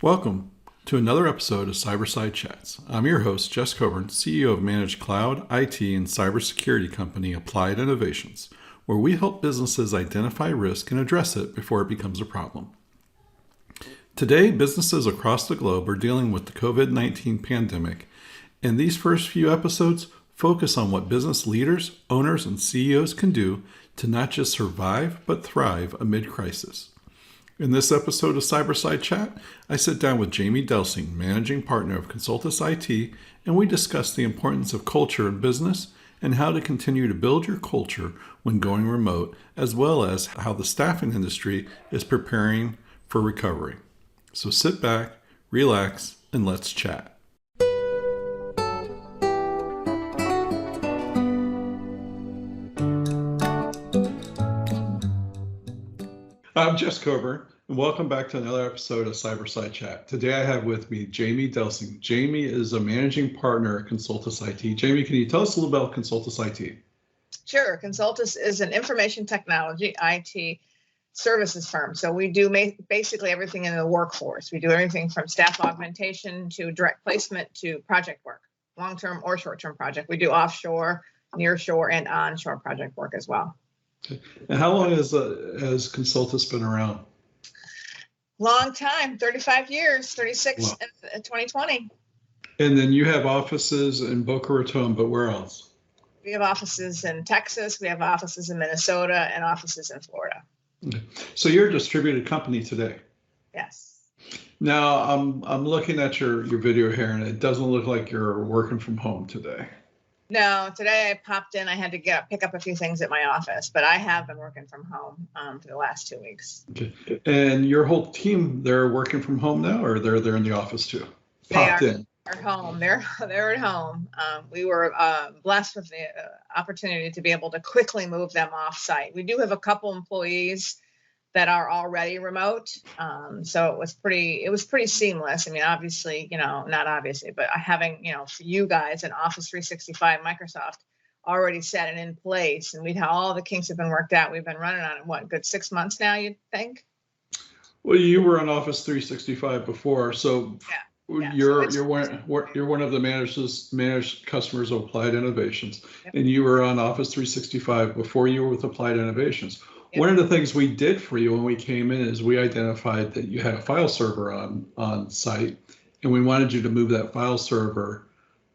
Welcome to another episode of Cyberside Chats. I'm your host, Jess Coburn, CEO of managed cloud, IT, and cybersecurity company Applied Innovations, where we help businesses identify risk and address it before it becomes a problem. Today, businesses across the globe are dealing with the COVID-19 pandemic, and these first few episodes focus on what business leaders, owners, and CEOs can do to not just survive, but thrive amid crisis. In this episode of Cyberside Chat, I sit down with Jamie Delsing, Managing Partner of Consultis IT, and we discuss the importance of culture in business and how to continue to build your culture when going remote, as well as how the staffing industry is preparing for recovery. So sit back, relax, and let's chat. I'm Jess Coburn, and welcome back to another episode of Cyberside Chat. Today I have with me Jamie Delsing. Jamie is a managing partner at Consultis IT. Jamie, can you tell us a little about Consultis IT? Sure. Consultis is an information technology IT services firm. So we do basically everything in the workforce. We do everything from staff augmentation to direct placement to project work, long-term or short-term project. We do offshore, nearshore, and onshore project work as well. Okay. And how long has Consultis been around? Long time, 35 years, 36 Wow. in 2020. And then you have offices in Boca Raton, but where else? We have offices in Texas, we have offices in Minnesota, and offices in Florida. Okay. So you're a distributed company today. Yes. Now I'm looking at your video here, and it doesn't look like you're working from home today. No, today I popped in. I had to pick up a few things at my office, but I have been working from home for the last 2 weeks. Okay. And your whole team, they're working from home now, or they're in the office too? Popped in. They're at home. They're at home. We were blessed with the opportunity to be able to quickly move them off site. We do have a couple employees that are already remote. So it was pretty seamless. I mean, obviously, not obviously, but having, for you guys an Office 365 Microsoft already set and in place, and all the kinks have been worked out. We've been running on it, good 6 months now, you'd think? Well, you were on Office 365 before, so yeah. You're one of the managed customers of Applied Innovations, yep. And you were on Office 365 before you were with Applied Innovations. Yep. One of the things we did for you when we came in is we identified that you had a file server on site, and we wanted you to move that file server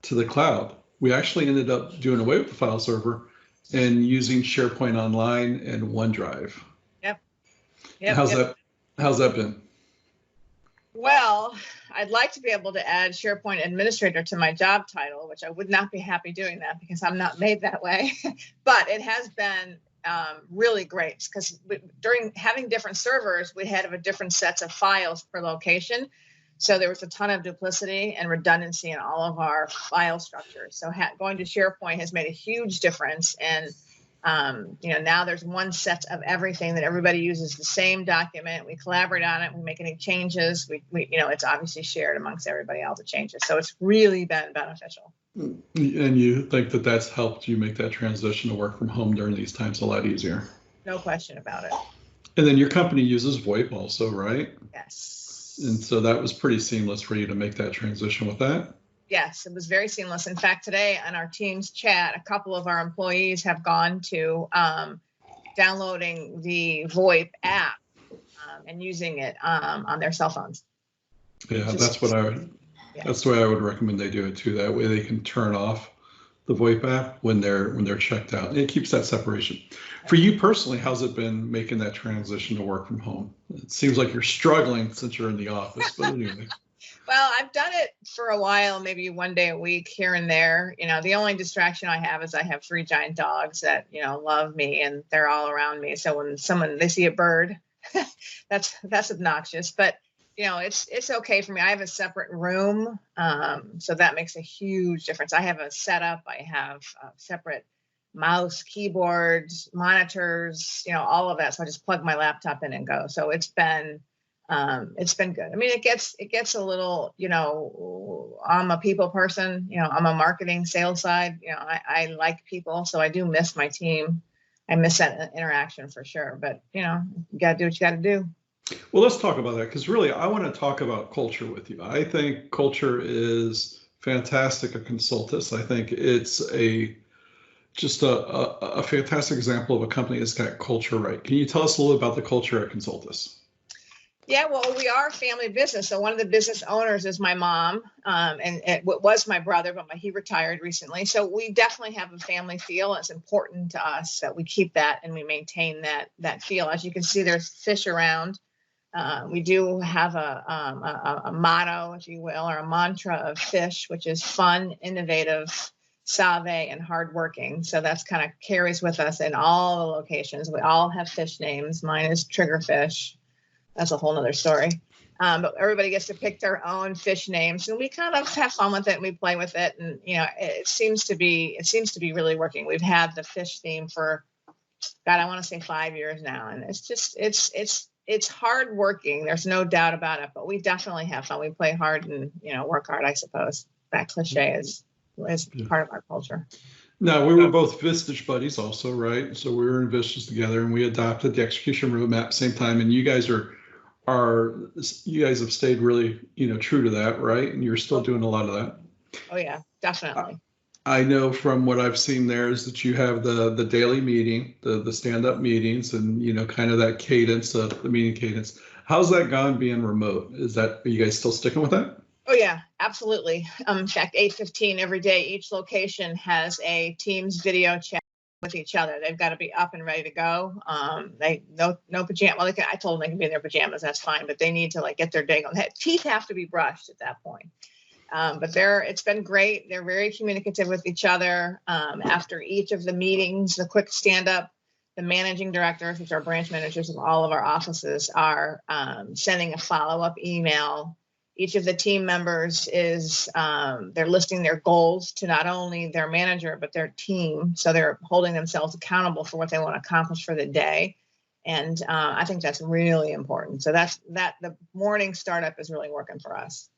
to the cloud. We actually ended up doing away with the file server and using SharePoint Online and OneDrive. Yep. How's that been? Well, I'd like to be able to add SharePoint administrator to my job title, which I would not be happy doing that because I'm not made that way. But it has been really great because during having different servers, we had different sets of files per location. So there was a ton of duplicity and redundancy in all of our file structures. So going to SharePoint has made a huge difference. And now there's one set of everything that everybody uses the same document. We collaborate on it. We make any changes. We it's obviously shared amongst everybody, all the changes. So it's really been beneficial. And you think that that's helped you make that transition to work from home during these times a lot easier? No question about it. And then your company uses VoIP also, right? Yes. And so that was pretty seamless for you to make that transition with that? Yes, it was very seamless. In fact, today on our Teams chat, a couple of our employees have gone to downloading the VoIP app and using it on their cell phones. Yeah, that's the way I would recommend they do it too. That way they can turn off the VoIP app when they're checked out. And it keeps that separation. For you personally, how's it been making that transition to work from home? It seems like you're struggling since you're in the office, but anyway. Well, I've done it for a while, maybe one day a week here and there. The only distraction I have is I have 3 giant dogs that, love me, and they're all around me. So when they see a bird, that's obnoxious, but it's okay for me. I have a separate room. So that makes a huge difference. I have a setup. I have a separate mouse, keyboards, monitors, all of that. So I just plug my laptop in and go. So it's been good. I mean, it gets a little, I'm a people person, I'm a marketing sales side, I like people. So I do miss my team. I miss that interaction for sure, but you got to do what you got to do. Well, let's talk about that because really I want to talk about culture with you. I think culture is fantastic at Consultus. I think it's just a fantastic example of a company that's got culture right. Can you tell us a little about the culture at Consultus? Yeah, well, we are a family business. So one of the business owners is my mom, and it was my brother, but he retired recently. So we definitely have a family feel. It's important to us that we keep that and we maintain that feel. As you can see, there's fish around. We do have a motto, if you will, or a mantra of fish, which is fun, innovative, salve, and hardworking. So that's kind of carries with us in all the locations. We all have fish names. Mine is Triggerfish. That's a whole nother story. But everybody gets to pick their own fish names, and we kind of have fun with it and we play with it. And it seems to be really working. We've had the fish theme for, God, I want to say 5 years now, and it's hard working. There's no doubt about it. But we definitely have fun. We play hard and work hard. I suppose that cliche is part of our culture. Now, we were both Vistage buddies also, right? So we were in Vistage together and we adopted the execution roadmap same time. And you guys have stayed really, true to that, right? And you're still doing a lot of that. Oh yeah, definitely. I know from what I've seen there is that you have the daily meeting, the stand-up meetings, and kind of that cadence of the meeting cadence. How's that gone being remote? Are you guys still sticking with that? Oh yeah, absolutely. In fact, 8:15 every day, each location has a Teams video chat with each other. They've got to be up and ready to go. No pajama. Well, I told them they can be in their pajamas. That's fine, but they need to get their day going. Teeth have to be brushed at that point. But it's been great. They're very communicative with each other. After each of the meetings, the quick stand up, the managing directors, which are branch managers of all of our offices, are sending a follow-up email. Each of the team members they're listing their goals to not only their manager, but their team. So they're holding themselves accountable for what they want to accomplish for the day. And I think that's really important. So the morning startup is really working for us.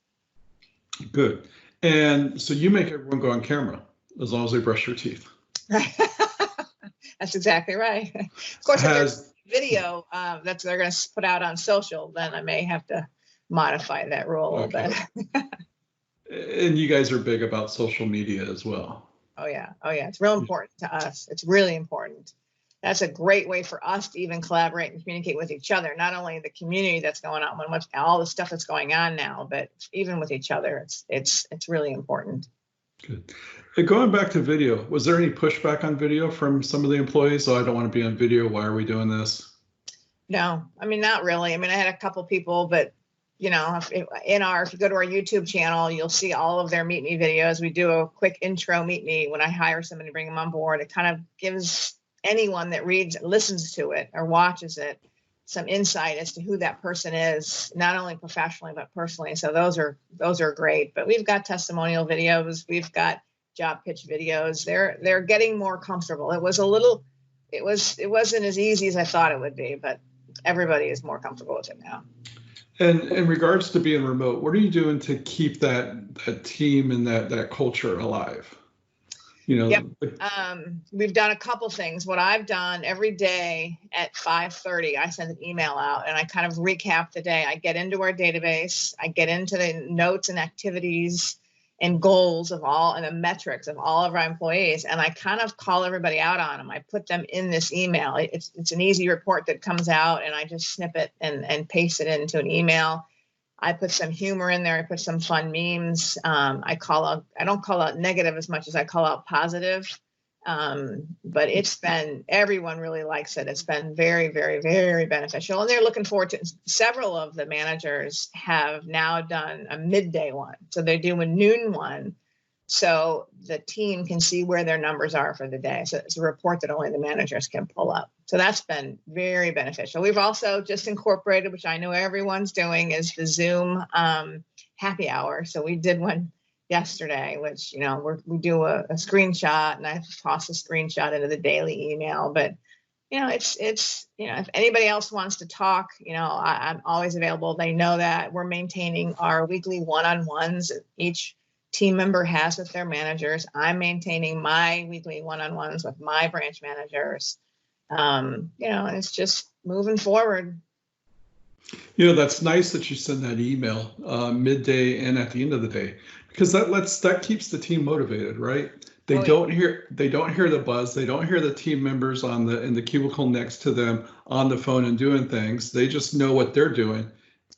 Good. And so you make everyone go on camera as long as they brush their teeth. That's exactly right. Of course, if there's video that they're going to put out on social, then I may have to modify that rule a little bit. And you guys are big about social media as well. Oh yeah. It's real important to us. It's really important. That's a great way for us to even collaborate and communicate with each other. Not only the community that's going on, all the stuff that's going on now, but even with each other, it's really important. Good. Going back to video, was there any pushback on video from some of the employees? Oh, I don't want to be on video. Why are we doing this? No, not really. I had a couple people, but if you go to our YouTube channel, you'll see all of their Meet Me videos. We do a quick intro Meet Me when I hire somebody to bring them on board. It kind of gives anyone that listens to it or watches it some insight as to who that person is, not only professionally, but personally. So those are great, but we've got testimonial videos. We've got job pitch videos. They're getting more comfortable. It wasn't as easy as I thought it would be, but everybody is more comfortable with it now. And in regards to being remote, what are you doing to keep that team and that culture alive? Yep. We've done a couple things. What I've done every day at 5:30, I send an email out and I kind of recap the day. I get into our database. I get into the notes and activities and goals and the metrics of all of our employees. And I kind of call everybody out on them. I put them in this email. It's an easy report that comes out and I just snip it and paste it into an email. I put some humor in there. I put some fun memes. I don't call out negative as much as I call out positive. But everyone really likes it. It's been very, very, very beneficial. And they're looking forward to several of the managers have now done a midday one. So they do a noon one. So the team can see where their numbers are for the day. So it's a report that only the managers can pull up. So that's been very beneficial. We've also just incorporated, which I know everyone's doing, is the Zoom happy hour. So we did one yesterday, which, we do a screenshot and I toss a screenshot into the daily email. But, if anybody else wants to talk, I'm always available. They know that we're maintaining our weekly one-on-ones. Each team member has with their managers. I'm maintaining my weekly one-on-ones with my branch managers. And it's just moving forward. That's nice that you send that email midday and at the end of the day, because that keeps the team motivated, right? They Oh, yeah. don't hear the buzz. They don't hear the team members in the cubicle next to them on the phone and doing things. They just know what they're doing.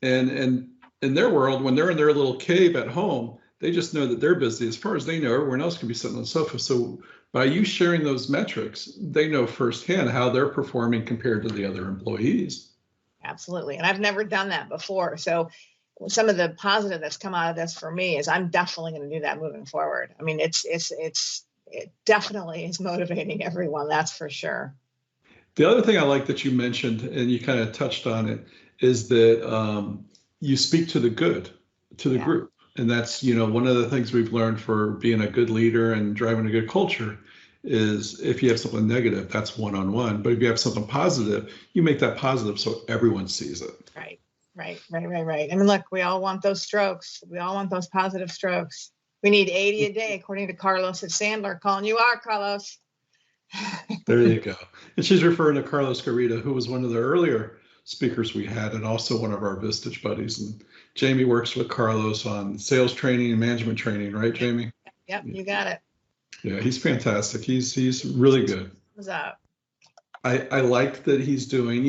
And in their world, when they're in their little cave at home, they just know that they're busy. As far as they know, everyone else can be sitting on the sofa. So by you sharing those metrics, they know firsthand how they're performing compared to the other employees. Absolutely. And I've never done that before. So some of the positive that's come out of this for me is I'm definitely going to do that moving forward. I mean, it definitely is motivating everyone. That's for sure. The other thing I like that you mentioned, and you kind of touched on it, is that you speak to the good, to the group. And that's, one of the things we've learned for being a good leader and driving a good culture is if you have something negative, that's one-on-one. But if you have something positive, you make that positive so everyone sees it. Right. I mean, look, we all want those strokes. We all want those positive strokes. We need 80 a day, according to Carlos at Sandler, calling you out, Carlos. There you go. And she's referring to Carlos Garita, who was one of the earlier speakers we had and also one of our Vistage buddies. And Jamie works with Carlos on sales training and management training, right, Jamie? Yep, you got it. Yeah, he's fantastic. He's really good. What's up? I like that he's doing,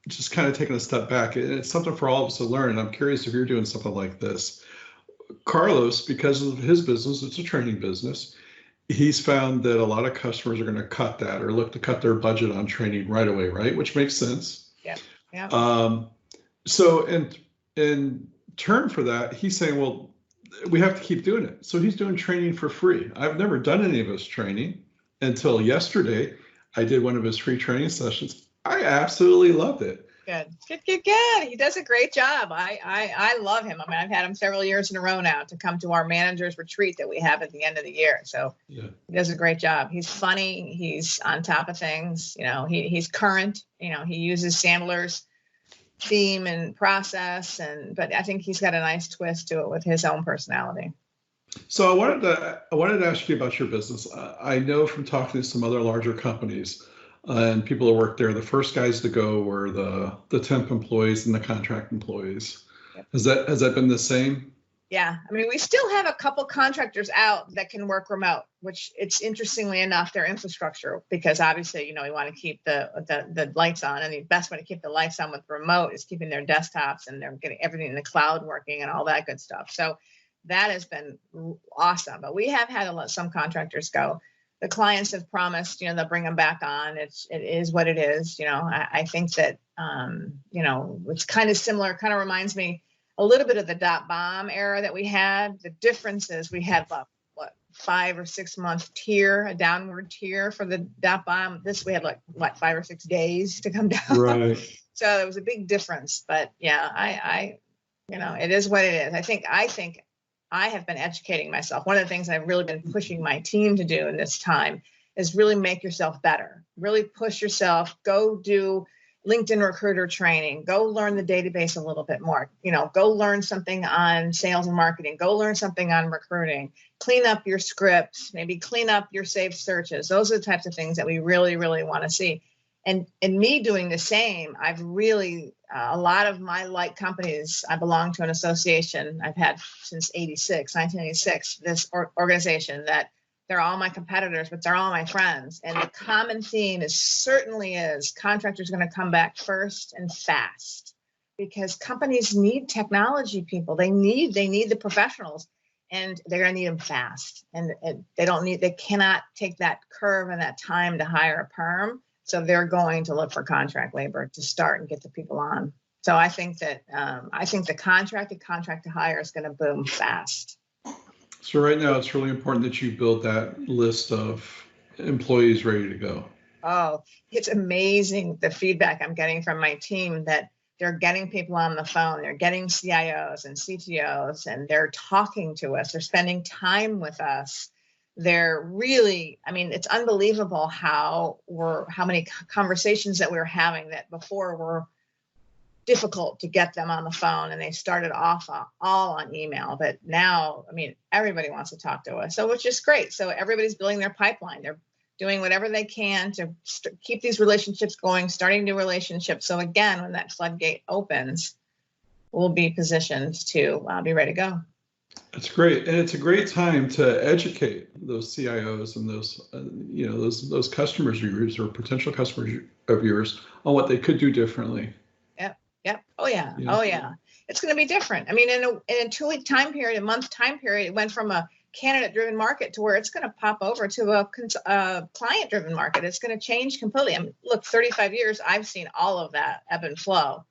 just kind of taking a step back. It's something for all of us to learn. And I'm curious if you're doing something like this. Carlos, because of his business, it's a training business. He's found that a lot of customers are going to cut that or look to cut their budget on training right away, right? Which makes sense. Yeah. So in turn for that, he's saying, well, we have to keep doing it. So he's doing training for free. I've never done any of his training until yesterday. I did one of his free training sessions. I absolutely loved it. Good. He does a great job. I love him. I mean, I've had him several years in a row now to come to our managers retreat that we have at the end of the year. So He does a great job. He's funny. He's on top of things. He's current. He uses Sandler's theme and process, but I think he's got a nice twist to it with his own personality. So I wanted to ask you about your business. I know from talking to some other larger companies and people that work there, the first guys to go were the temp employees and the contract employees. Yep. Has that been the same? Yeah. I mean, we still have a couple contractors out that can work remote, which it's interestingly enough, their infrastructure, because obviously, we want to keep the lights on, and the best way to keep the lights on with remote is keeping their desktops and they're getting everything in the cloud working and all that good stuff. So that has been awesome. But we have had some contractors go. The clients have promised, they'll bring them back on. It is what it is. I think that, it's kind of similar, kind of reminds me a little bit of the .bomb era that we had. The difference is we had what 5 or 6 month tier, a downward tier for the .bomb. This we had 5 or 6 days to come down. Right. So there was a big difference. But yeah, I it is what it is. I think I have been educating myself. One of the things I've really been pushing my team to do in this time is really make yourself better, really push yourself, go do LinkedIn recruiter training, go learn the database a little bit more, go learn something on sales and marketing, go learn something on recruiting, clean up your scripts, maybe clean up your saved searches. Those are the types of things that we really, really want to see. And me doing the same, I've really, a lot of my like companies, I belong to an association I've had since 1986, this organization that they're all my competitors, but they're all my friends. And the common theme certainly is contractors going to come back first and fast, because companies need technology people. They need the professionals, and they're going to need them fast. And they cannot take that curve and that time to hire a perm. So they're going to look for contract labor to start and get the people on. So I think that the contract to hire is going to boom fast. So right now, it's really important that you build that list of employees ready to go. Oh, it's amazing the feedback I'm getting from my team that they're getting people on the phone. They're getting CIOs and CTOs, and they're talking to us. They're spending time with us. They're really, it's unbelievable how many conversations that we were having that before were difficult to get them on the phone, and they started off all on email. But now, everybody wants to talk to us, so which is great. So everybody's building their pipeline. doing whatever they can to keep these relationships going, starting new relationships. So again, when that floodgate opens, we'll be positioned to be ready to go. That's great, and it's a great time to educate those CIOs and those those customers of yours or potential customers of yours on what they could do differently. Yep. Oh yeah. It's going to be different. I mean, in a 2-week time period, a month time period, it went from a candidate-driven market to where it's going to pop over to a client-driven market. It's going to change completely. I mean, look, 35 years, I've seen all of that ebb and flow,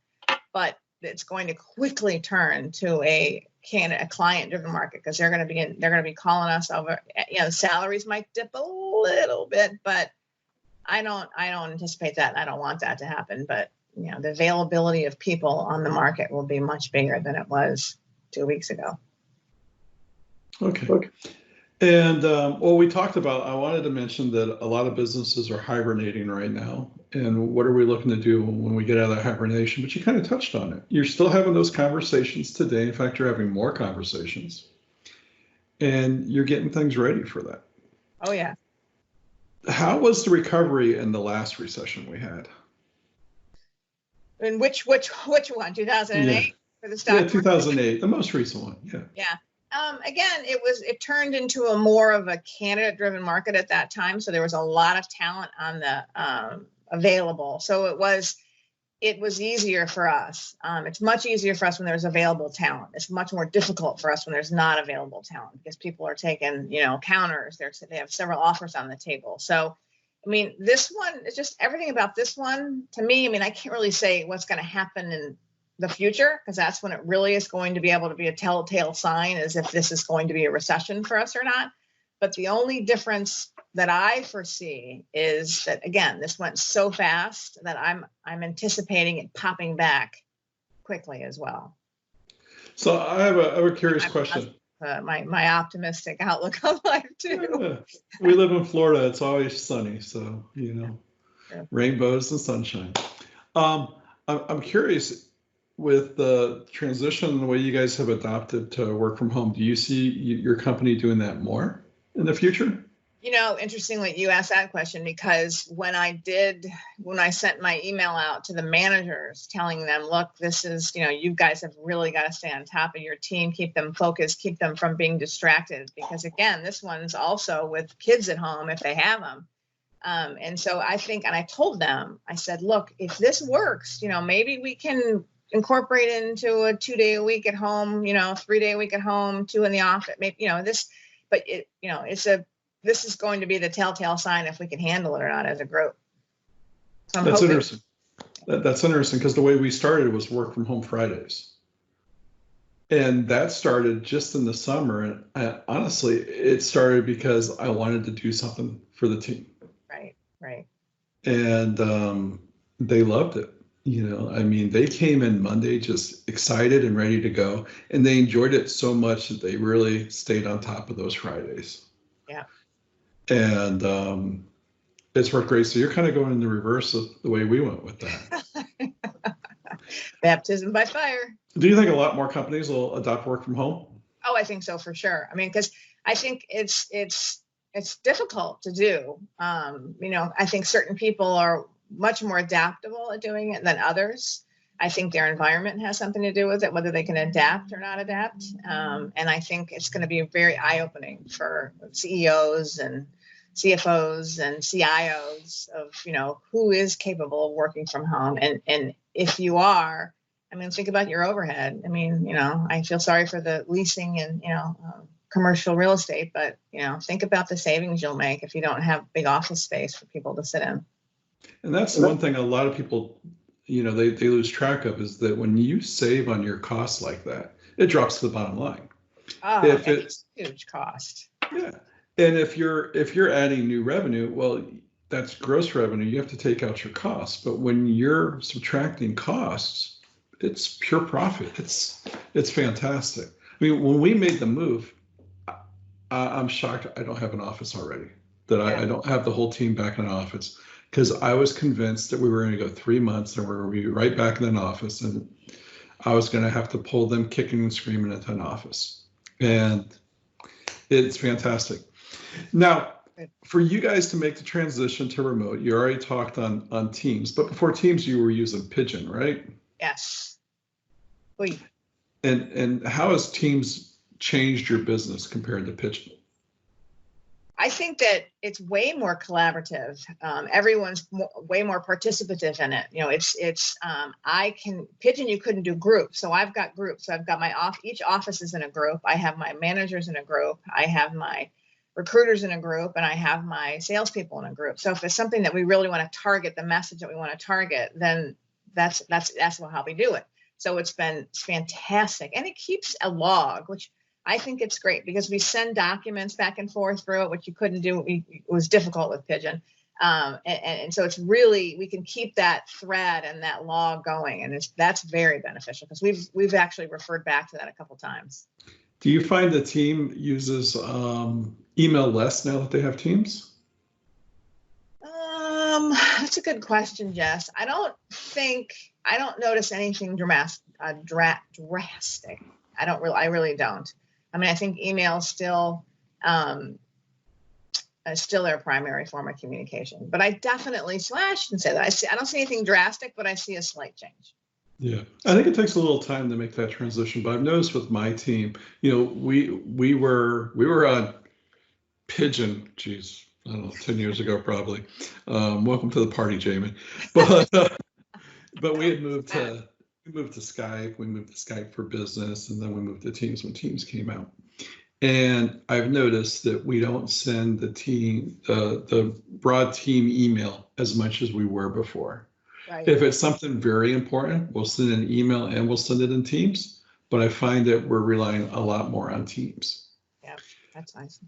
but it's going to quickly turn to a client-driven market because they're going to be calling us over. Salaries might dip a little bit, but I don't anticipate that. And I don't want that to happen. But the availability of people on the market will be much bigger than it was 2 weeks ago. Okay. And we talked about, I wanted to mention that a lot of businesses are hibernating right now. And what are we looking to do when we get out of that hibernation? But you kind of touched on it. You're still having those conversations today. In fact, you're having more conversations. And you're getting things ready for that. Oh, yeah. How was the recovery in the last recession we had? And which one? 2008 for the stock? Yeah, 2008, the most recent one. Yeah. Yeah. Again, it turned into a more of a candidate-driven market at that time. So there was a lot of talent on the available. So it was easier for us. It's much easier for us when there's available talent. It's much more difficult for us when there's not available talent because people are taking, counters. They have several offers on the table. So, I mean, this one, it's just everything about this one to me. I mean, I can't really say what's going to happen in the future because that's when it really is going to be able to be a telltale sign as if this is going to be a recession for us or not. But the only difference that I foresee is that, again, this went so fast that I'm anticipating it popping back quickly as well. So I have a curious question. My optimistic outlook on life too. Yeah. We live in Florida. It's always sunny, so rainbows and sunshine. I'm curious with the transition and the way you guys have adopted to work from home. Do you see your company doing that more in the future? Interestingly, you asked that question because when I sent my email out to the managers telling them, look, this is, you guys have really got to stay on top of your team, keep them focused, keep them from being distracted. Because again, this one's also with kids at home if they have them. And so I think, and I told them, I said, look, if this works, maybe we can incorporate it into a 2-day a week at home, 3-day a week at home, 2 in the office, maybe, this is going to be the telltale sign if we can handle it or not as a group. So That's interesting. That's interesting because the way we started was work from home Fridays. And that started just in the summer. And honestly, it started because I wanted to do something for the team. Right. And they loved it. They came in Monday just excited and ready to go. And they enjoyed it so much that they really stayed on top of those Fridays. Yeah. And it's worked great. So you're kind of going in the reverse of the way we went with that. Baptism by fire. Do you think a lot more companies will adopt work from home? Oh, I think so for sure. I mean, because I think it's difficult to do. I think certain people are much more adaptable at doing it than others. I think their environment has something to do with it, whether they can adapt or not adapt. And I think it's going to be very eye-opening for CEOs and CFOs and CIOs of, who is capable of working from home. And if you are, think about your overhead. I feel sorry for the leasing and, commercial real estate, but, think about the savings you'll make if you don't have big office space for people to sit in. And that's the one thing a lot of people, they lose track of is that when you save on your costs like that, it drops to the bottom line. Oh, it's a huge cost. Yeah. And if you're adding new revenue, well, that's gross revenue. You have to take out your costs. But when you're subtracting costs, it's pure profit. It's fantastic. When we made the move, I'm shocked I don't have an office already, that I don't have the whole team back in an office, because I was convinced that we were going to go 3 months and we were going to be right back in an office, and I was going to have to pull them kicking and screaming into an office. And it's fantastic. Now, For you guys to make the transition to remote, you already talked on Teams, but before Teams, you were using Pigeon, right? Yes. We. And how has Teams changed your business compared to Pigeon? I think that it's way more collaborative. Everyone's way more participative in it. Pigeon, you couldn't do groups. So I've got groups. So I've got each office is in a group. I have my managers in a group. I have my recruiters in a group, and I have my salespeople in a group. So if it's something that we really want to target, the message that we want to target, then that's how we do it. So it's been fantastic, and it keeps a log, which I think it's great because we send documents back and forth through it, which you couldn't do. It was difficult with Pigeon. And so it's really, we can keep that thread and that log going. And that's very beneficial because we've actually referred back to that a couple times. Do you find the team uses email less now that they have Teams? That's a good question, Jess. I don't notice anything drastic. I really don't. I mean, I think email is still their primary form of communication. But I definitely, I shouldn't say that. I don't see anything drastic, but I see a slight change. Yeah, I think it takes a little time to make that transition. But I've noticed with my team, we were on Pigeon. Geez, I don't know, 10 years ago probably. Welcome to the party, Jamie. But we had moved to. We moved to Skype. We moved to Skype for Business, and then we moved to Teams when Teams came out. And I've noticed that we don't send the broad team email as much as we were before. Right. If it's something very important, we'll send an email and we'll send it in Teams. But I find that we're relying a lot more on Teams. Yeah, that's nice.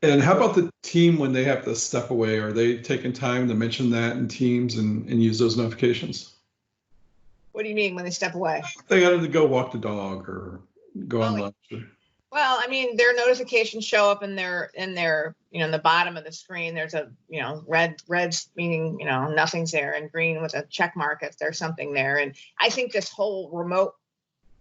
And how about the team when they have to step away? Are they taking time to mention that in Teams and use those notifications? What do you mean when they step away? They got to go walk the dog or go on lunch. Well, I mean, their notifications show up in their, in the bottom of the screen. There's a, red meaning, nothing's there, and green with a check mark if there's something there. And I think this whole remote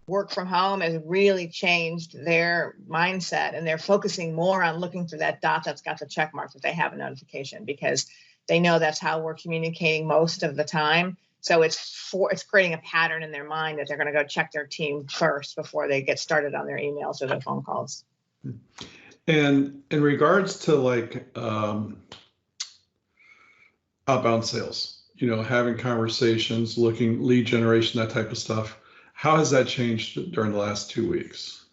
work from home has really changed their mindset, and they're focusing more on looking for that dot that's got the check mark that they have a notification, because they know that's how we're communicating most of the time. So it's creating a pattern in their mind that they're going to go check their team first before they get started on their emails or their phone calls. And in regards to outbound sales, having conversations, lead generation, that type of stuff, how has that changed during the last 2 weeks?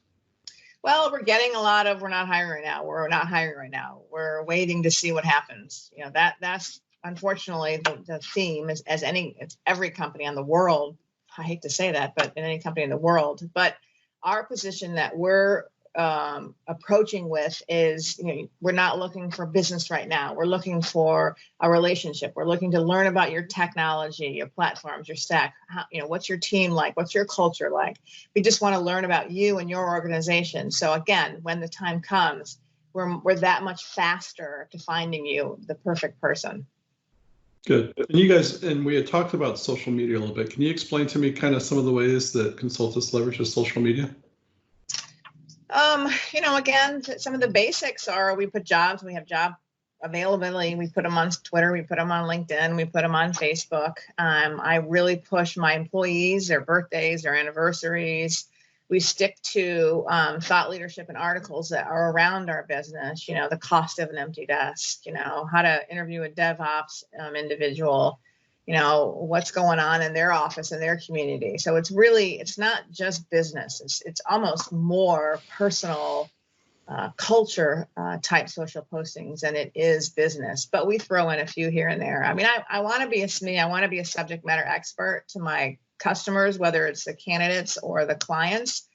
Well, we're getting a lot of, we're not hiring right now. We're not hiring right now. We're waiting to see what happens. That's unfortunately the theme is, it's every company in the world. I hate to say that, but in any company in the world. But our position that we're approaching with is, we're not looking for business right now. We're looking for a relationship. We're looking to learn about your technology, your platforms, your stack. What's your team like? What's your culture like? We just want to learn about you and your organization. So again, when the time comes, we're that much faster to finding you the perfect person. Good. And you guys, and we had talked about social media a little bit. Can you explain to me kind of some of the ways that Consultis leverages social media? Again, some of the basics are we put jobs, we have job availability. We put them on Twitter, we put them on LinkedIn, we put them on Facebook. I really push my employees, their birthdays, their anniversaries. We stick to thought leadership and articles that are around our business, the cost of an empty desk, how to interview a DevOps individual, what's going on in their office and their community. So it's not just business. It's almost more personal culture type social postings than it is business. But we throw in a few here and there. I mean, I want to be I want to be a subject matter expert to my customers, whether it's the candidates or the clients,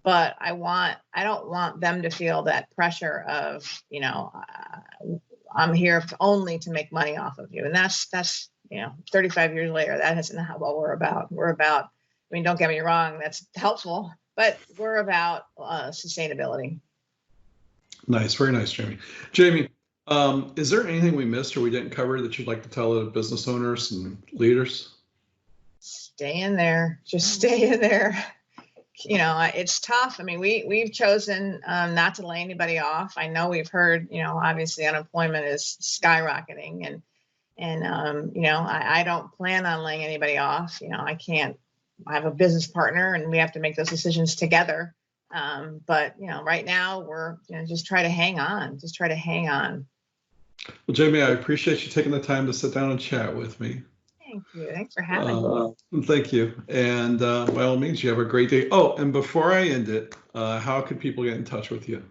but I don't want them to feel that pressure of, I'm here only to make money off of you. And that's 35 years later, that isn't what we're about. We're about, don't get me wrong, that's helpful, but we're about sustainability. Nice. Very nice, Jamie. Jamie, is there anything we missed or we didn't cover that you'd like to tell the business owners and leaders? Stay in there. Just stay in there. it's tough. I mean, we've chosen not to lay anybody off. I know we've heard, obviously unemployment is skyrocketing, and I don't plan on laying anybody off. I can't. I have a business partner, and we have to make those decisions together. But right now we're just try to hang on. Just try to hang on. Well, Jamie, I appreciate you taking the time to sit down and chat with me. Thank you. Thanks for having me. Thank you. And by all means, you have a great day. Oh, and before I end it, how can people get in touch with you?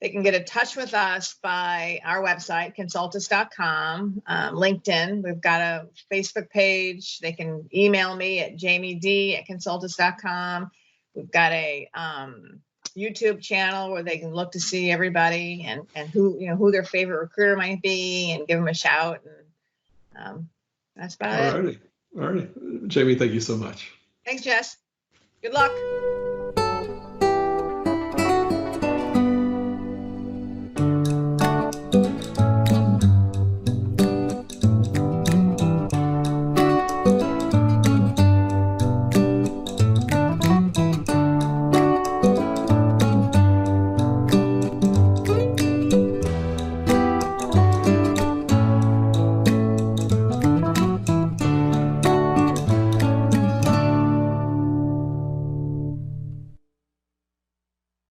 They can get in touch with us by our website, consultis.com, LinkedIn. We've got a Facebook page. They can email me at jamied@consultis.com. We've got a YouTube channel where they can look to see everybody and who their favorite recruiter might be and give them a shout. And that's about it. All righty. Jamie, thank you so much. Thanks, Jess. Good luck.